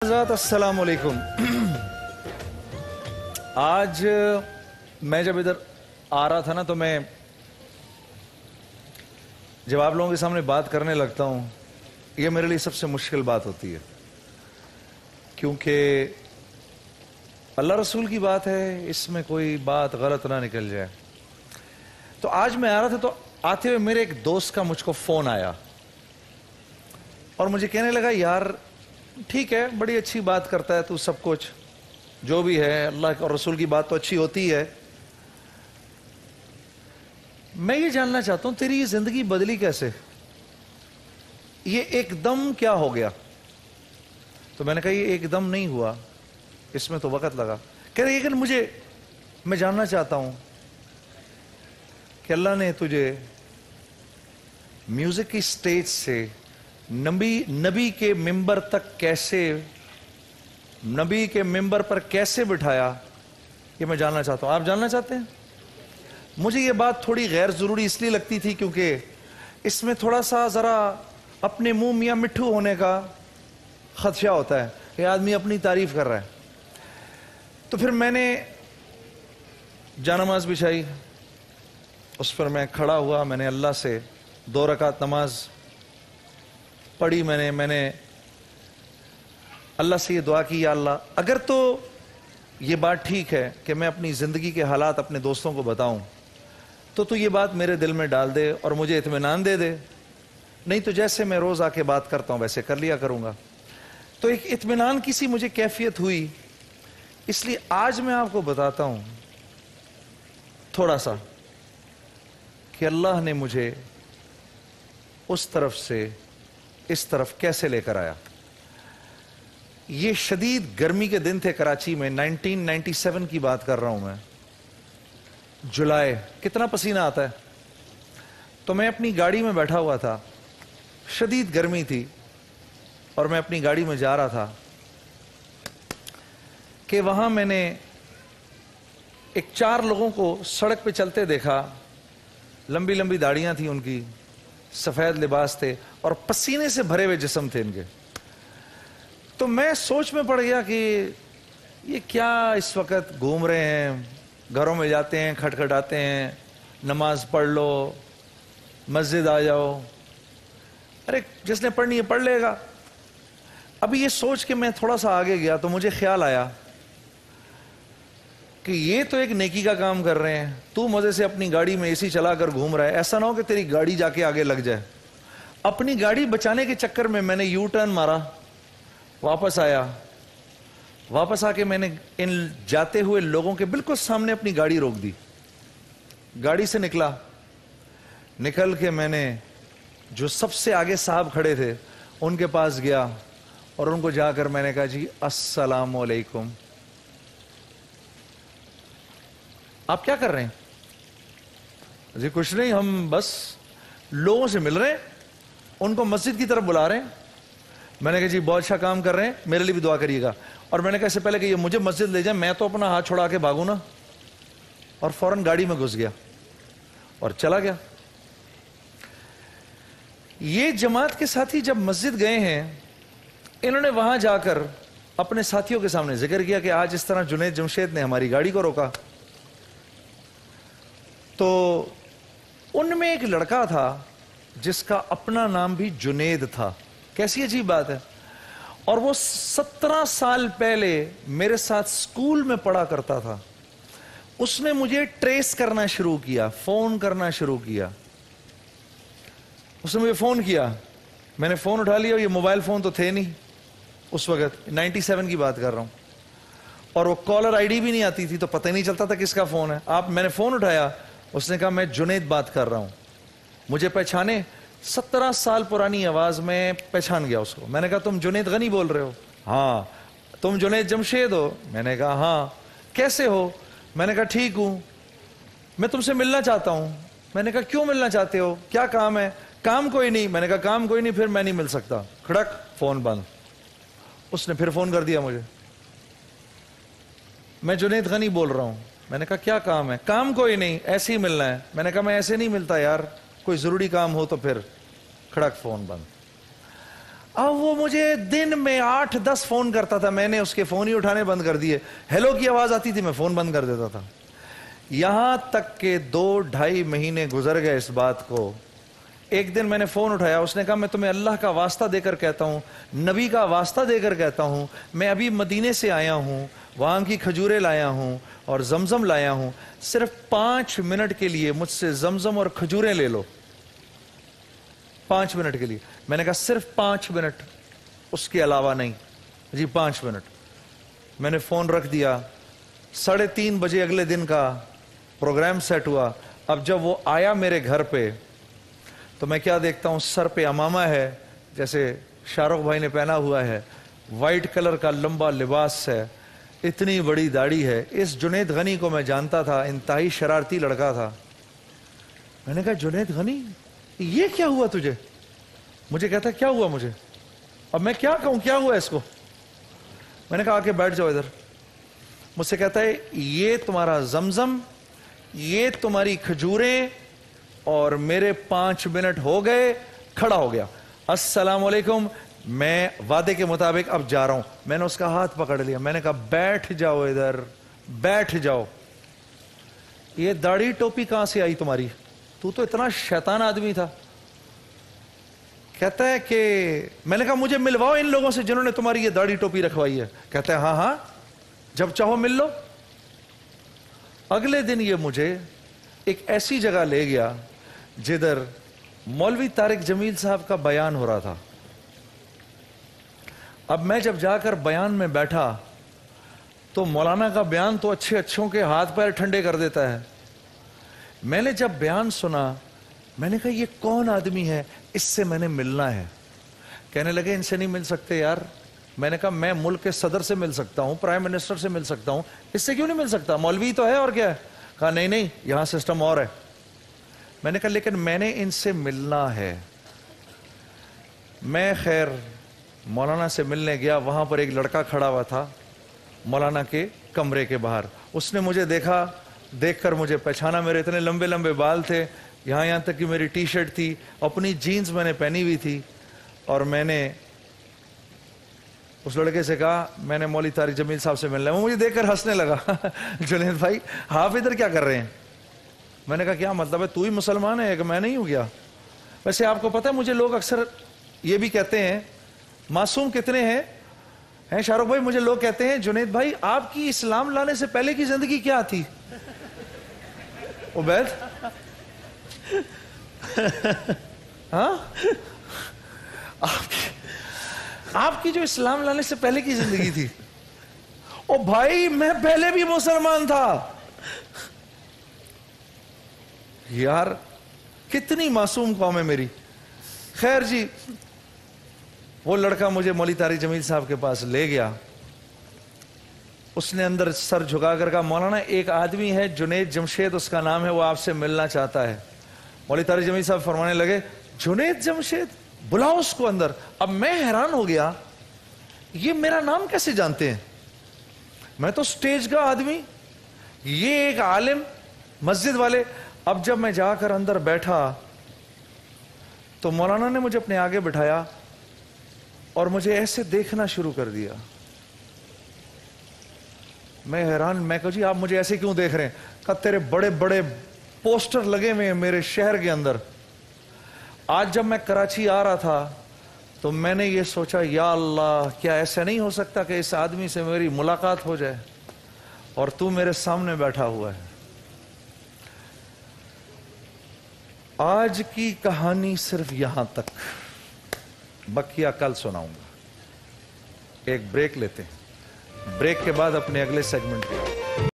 अस्सलाम वालेकुम। आज मैं जब इधर आ रहा था ना तो मैं जब आप लोगों के सामने बात करने लगता हूं, ये मेरे लिए सबसे मुश्किल बात होती है, क्योंकि अल्लाह रसूल की बात है, इसमें कोई बात गलत ना निकल जाए। तो आज मैं आ रहा था तो आते हुए मेरे एक दोस्त का मुझको फोन आया और मुझे कहने लगा, यार ठीक है, बड़ी अच्छी बात करता है तू, सब कुछ जो भी है अल्लाह और रसूल की बात तो अच्छी होती है। मैं ये जानना चाहता हूं तेरी ये जिंदगी बदली कैसे, ये एकदम क्या हो गया? तो मैंने कहा ये एकदम नहीं हुआ, इसमें तो वक्त लगा। कह रहे लेकिन मैं जानना चाहता हूं कि अल्लाह ने तुझे म्यूजिक की स्टेज से नबी के मिंबर तक कैसे, नबी के मिंबर पर कैसे बिठाया, ये मैं जानना चाहता हूं। आप जानना चाहते हैं? मुझे ये बात थोड़ी गैर जरूरी इसलिए लगती थी क्योंकि इसमें थोड़ा सा जरा अपने मुंह मियां मिट्ठू होने का खदशा होता है कि आदमी अपनी तारीफ कर रहा है। तो फिर मैंने जानमाज बिछाई, उस पर मैं खड़ा हुआ, मैंने अल्लाह से 2 रकात नमाज पढ़ी। मैंने अल्लाह से ये दुआ की, या अल्लाह अगर तो ये बात ठीक है कि मैं अपनी जिंदगी के हालात अपने दोस्तों को बताऊं तो तू ये बात मेरे दिल में डाल दे और मुझे इत्मीनान दे दे, नहीं तो जैसे मैं रोज आके बात करता हूं वैसे कर लिया करूंगा। तो एक इत्मीनान की सी मुझे कैफियत हुई, इसलिए आज मैं आपको बताता हूं थोड़ा सा कि अल्लाह ने मुझे उस तरफ से इस तरफ कैसे लेकर आया। ये शदीद गर्मी के दिन थे कराची में, 1997 की बात कर रहा हूं मैं, जुलाई। कितना पसीना आता है। तो मैं अपनी गाड़ी में बैठा हुआ था, शदीद गर्मी थी और मैं अपनी गाड़ी में जा रहा था कि वहां मैंने एक 4 लोगों को सड़क पे चलते देखा। लंबी लंबी दाढ़ियां थी उनकी, सफेद लिबास थे और पसीने से भरे हुए जिस्म थे इनके। तो मैं सोच में पड़ गया कि ये क्या इस वक्त घूम रहे हैं, घरों में जाते हैं, खटखटाते हैं, नमाज पढ़ लो, मस्जिद आ जाओ, अरे जिसने पढ़नी है पढ़ लेगा। अभी ये सोच के मैं थोड़ा सा आगे गया तो मुझे ख्याल आया कि ये तो एक नेकी का काम कर रहे हैं, तू मजे से अपनी गाड़ी में एसी चलाकर घूम रहा है, ऐसा ना हो कि तेरी गाड़ी जाके आगे लग जाए। अपनी गाड़ी बचाने के चक्कर में मैंने यू टर्न मारा, वापस आया, वापस आके मैंने इन जाते हुए लोगों के बिल्कुल सामने अपनी गाड़ी रोक दी। गाड़ी से निकल के मैंने जो सबसे आगे साहब खड़े थे उनके पास गया और उनको जाकर मैंने कहा, जी अस्सलाम वालेकुम, आप क्या कर रहे हैं? जी कुछ नहीं, हम बस लोगों से मिल रहे हैं, उनको मस्जिद की तरफ बुला रहे हैं। मैंने कहा जी बहुत अच्छा काम कर रहे हैं, मेरे लिए भी दुआ करिएगा। और मैंने कहा इससे पहले कि ये मुझे मस्जिद ले जाए मैं तो अपना हाथ छुड़ा के भागू ना, और फौरन गाड़ी में घुस गया और चला गया। ये जमात के साथी जब मस्जिद गए हैं, इन्होंने वहां जाकर अपने साथियों के सामने जिक्र किया कि आज इस तरह जुनैद जमशेद ने हमारी गाड़ी को रोका। तो उनमें एक लड़का था जिसका अपना नाम भी जुनैद था। कैसी अजीब बात है। और वो 17 साल पहले मेरे साथ स्कूल में पढ़ा करता था। उसने मुझे ट्रेस करना शुरू किया, फोन करना शुरू किया। उसने मुझे फोन किया, मैंने फोन उठा लिया। ये मोबाइल फोन तो थे नहीं उस वक्त, 97 की बात कर रहा हूं, और वो कॉलर आईडी भी नहीं आती थी, तो पता ही नहीं चलता था किसका फोन है। मैंने फोन उठाया, उसने कहा मैं जुनैद बात कर रहा हूं। मुझे पहचाने, 17 साल पुरानी आवाज में पहचान गया उसको। मैंने कहा तुम जुनैद गनी बोल रहे हो? हाँ। तुम जुनैद जमशेद हो? मैंने कहा हाँ। कैसे हो? मैंने कहा ठीक हूं, मैं तुमसे मिलना चाहता हूं। मैंने कहा क्यों मिलना चाहते हो, क्या काम है? काम कोई नहीं। मैंने कहा काम कोई नहीं, फिर मैं नहीं मिल सकता। खड़क, फोन बंद। उसने फिर फोन कर दिया मुझे, मैं जुनैद गनी बोल रहा हूं। मैंने कहा क्या काम है? काम कोई नहीं, ऐसे ही मिलना है। मैंने कहा मैं ऐसे नहीं मिलता यार, कोई जरूरी काम हो तो फिर। खड़क, फोन बंद। اب وہ مجھے دن میں 8-10 فون کرتا تھا، میں نے اس کے فون ہی اٹھانے بند کر دیے. ہیلو کی آواز آتی تھی، میں فون بند کر دیتا تھا. یہاں تک کہ 2-2.5 مہینے گزر گئے اس بات کو. ایک دن میں نے فون اٹھایا، اس نے کہا میں تمہیں اللہ کا واسطہ دے کر کہتا ہوں، نبی کا واسطہ دے کر کہتا ہوں، میں ابھی مدینے سے آیا ہوں، وہاں کی کھجوریں لایا ہوں اور زمزم لایا ہوں، صرف 5 منٹ کے لیے مجھ سے زمزم اور کھجوریں لے لو. 5 منٹ کے لیے. میں نے کہا صرف 5 منٹ، اس کے علاوہ نہیں. جی 5 منٹ. میں نے فون رکھ دیا. 3:30 بجے اگلے دن کا پروگرام سیٹ ہوا. اب جب وہ آیا میرے گھر پہ تو میں کیا دیکھتا ہوں، سر پہ امامہ ہے جیسے شاہ رخ بھائی نے پہنا ہوا ہے، وائٹ کلر کا لمبا لباس ہے، اتنی بڑی داڑھی ہے. اس جنید غنی کو میں جانتا تھا، انتہائی شرارتی لڑکا تھا. میں نے کہا جنید غنی یہ کیا ہوا تجھے؟ مجھے کہتا کیا ہوا مجھے؟ اب میں کیا کہوں کیا ہوا اس کو؟ میں نے کہا آ کے بیٹھ جاؤ ادھر. مجھ سے کہتا ہے یہ تمہارا زمزم، یہ تمہاری کھجوریں، اور میرے 5 منٹ ہو گئے. کھڑا ہو گیا. السلام علیکم، میں وعدے کے مطابق اب جا رہا ہوں. میں نے اس کا ہاتھ پکڑ لیا. میں نے کہا بیٹھ جاؤ ادھر، بیٹھ جاؤ. یہ داڑھی ٹوپی کہاں سے آئی تمہاری؟ تو اتنا شیطان آدمی تھا. کہتا ہے کہ میں نے کہا مجھے ملواؤ ان لوگوں سے جنہوں نے تمہاری یہ داڑھی ٹوپی رکھوائی ہے. کہتا ہے ہاں ہاں جب چاہو مل لو. اگلے دن یہ مجھے ایک ایسی جگہ لے گیا جدھر مولوی طارق جمیل صاحب کا بیان ہو رہا تھا. اب میں جب جا کر بیان میں بیٹھا تو مولانا کا بیان تو اچھے اچھوں کے ہاتھ پیر ٹھنڈے کر دیتا ہے. میں نے جب بیان سنا میں نے کہا یہ کون آدمی ہے، اس سے میں نے ملنا ہے. کہنے لگے ان سے نہیں مل سکتے یار. میں نے کہا میں ملک کے صدر سے مل سکتا ہوں، پرائم منسٹر سے مل سکتا ہوں، اس سے کیوں نہیں مل سکتا؟ مولوی تو ہے اور کیا ہے. کہا نہیں نہیں یہاں سسٹم اور ہے. میں نے کہا لیکن میں نے ان سے ملنا ہے. میں خیر مولانا سے ملنے گیا. وہاں پر ایک لڑکا کھڑا ہوا تھا مولانا کے کمرے کے باہر. اس نے مجھے دیکھا، دیکھ کر مجھے پہچانا. میرے اتنے لمبے لمبے بال تھے، یہاں تک کہ میری ٹی شرٹ تھی، اپنی جینز میں نے پہنی ہوئی تھی. اور میں نے اس لڑکے سے کہا میں نے مولوی طارق جمیل صاحب سے ملنا ہے. وہ مجھے دیکھ کر ہنسنے لگا. جنید بھائی آپ ادھر کیا کر رہے ہیں؟ میں نے کہا کیا مطلب ہے، تو ہی مسلمان ہے کہ میں نہیں ہوں گیا؟ ویسے آپ کو پتا ہے مجھے لوگ اکثر یہ بھی کہتے ہیں معصوم کتنے ہیں شاہ رخ بھائی؟ مجھے لوگ کہتے ہیں جنید بھائی آپ کی اسلام لانے سے پہلے کی زندگی کیا تھی؟ عبید ہاں آپ کی جو اسلام لانے سے پہلے کی زندگی تھی. او بھائی میں پہلے بھی مسلمان تھا. یار کتنی معصوم قوم ہے میری. خیر جی وہ لڑکا مجھے مولوی طارق جمیل صاحب کے پاس لے گیا. اس نے اندر سر جھکا کر کہا مولانا ایک آدمی ہے جنید جمشید اس کا نام ہے، وہ آپ سے ملنا چاہتا ہے. مولوی طارق جمیل صاحب فرمانے لگے جنید جمشید بلاؤ اس کو اندر. اب میں حیران ہو گیا یہ میرا نام کیسے جانتے ہیں؟ میں تو سٹیج کا آدمی، یہ ایک عالم، مسجد والے. اب جب میں جا کر اندر بیٹھا تو مولانا نے مجھے اپنے آگے بٹھایا اور مجھے ایسے دیکھنا شروع کر دیا. میں حیران. میں کہا جی آپ مجھے ایسے کیوں دیکھ رہے ہیں؟ کہا تیرے بڑے بڑے پوسٹر لگے ہوئے ہیں میرے شہر کے اندر. آج جب میں کراچی آ رہا تھا تو میں نے یہ سوچا یا اللہ کیا ایسا نہیں ہو سکتا کہ اس آدمی سے میری ملاقات ہو جائے اور تو میرے سامنے بیٹھا ہوا ہے. آج کی کہانی صرف یہاں تک، بقیہ کل سناؤں گا. ایک بریک لیتے ہیں، بریک کے بعد اپنے اگلے سیگمنٹ پہ